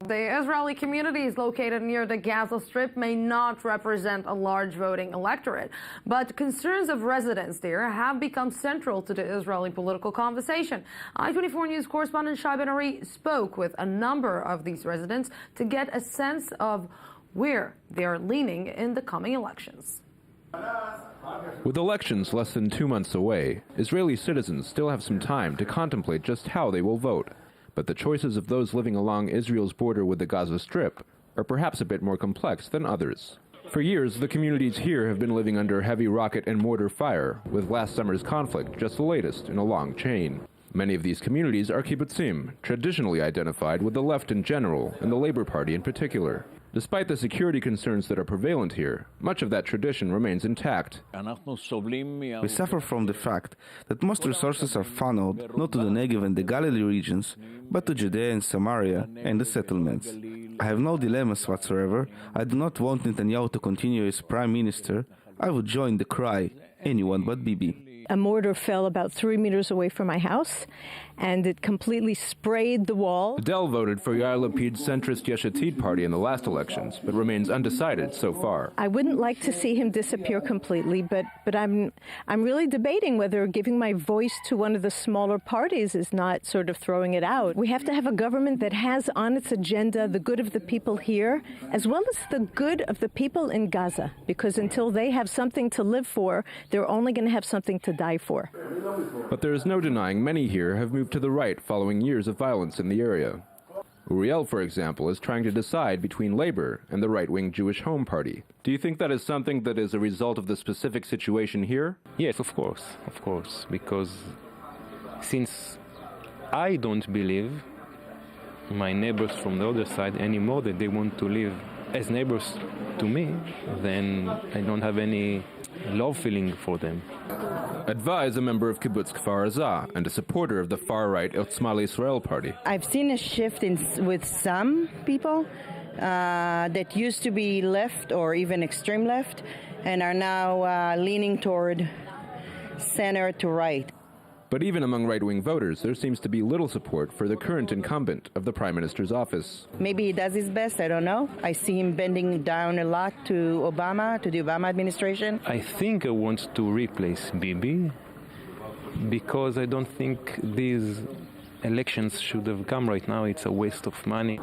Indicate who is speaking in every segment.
Speaker 1: The Israeli communities located near the Gaza Strip may not represent a large voting electorate, but concerns of residents there have become central to the Israeli political conversation. I24 News correspondent Shai Ben-ari spoke with a number of these residents to get a sense of where they are leaning in the coming elections.
Speaker 2: With elections less than 2 months away, Israeli citizens still have some time to contemplate just how they will vote. But the choices of those living along Israel's border with the Gaza Strip are perhaps a bit more complex than others. For years, the communities here have been living under heavy rocket and mortar fire, with last summer's conflict just the latest in a long chain. Many of these communities are kibbutzim, traditionally identified with the left in general and the Labor Party in particular. Despite the security concerns that are prevalent here, much of that tradition remains intact.
Speaker 3: We suffer from the fact that most resources are funneled not to the Negev and the Galilee regions, but to Judea and Samaria and the settlements. I have no dilemmas whatsoever. I do not want Netanyahu to continue as prime minister. I would join the cry, anyone but Bibi.
Speaker 4: A mortar fell about 3 meters away from my house, and it completely sprayed the wall.
Speaker 2: Adele voted for Yair Lapid's centrist Yesh Atid party in the last elections, but remains undecided so far.
Speaker 4: I wouldn't like to see him disappear completely, but I'm really debating whether giving my voice to one of the smaller parties is not sort of throwing it out. We have to have a government that has on its agenda the good of the people here, as well as the good of the people in Gaza, because until they have something to live for, they're only going to have something to die for.
Speaker 2: But there is no denying many here have moved to the right following years of violence in the area. Uriel, for example, is trying to decide between Labor and the right-wing Jewish Home Party. Do you think that is something that is a result of the specific situation here?
Speaker 5: Yes, of course, because since I don't believe my neighbors from the other side anymore that they want to live as neighbors to me, then I don't have any love feeling for them.
Speaker 2: Adva is a member of Kibbutz Kfar Aza and a supporter of the far-right Otzma Israel party.
Speaker 6: I've seen a shift with some people that used to be left or even extreme left and are now leaning toward center to right.
Speaker 2: But even among right-wing voters, there seems to be little support for the current incumbent of the Prime Minister's office.
Speaker 6: Maybe he does his best, I don't know. I see him bending down a lot to Obama, to the Obama administration.
Speaker 5: I think I want to replace Bibi because I don't think these elections should have come right now. It's a waste of money.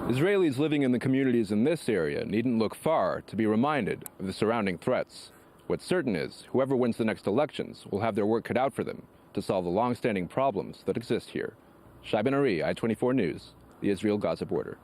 Speaker 2: Israelis living in the communities in this area needn't look far to be reminded of the surrounding threats. What's certain is, whoever wins the next elections will have their work cut out for them to solve the long-standing problems that exist here. Shai Ben-ari, I24 News, the Israel-Gaza border.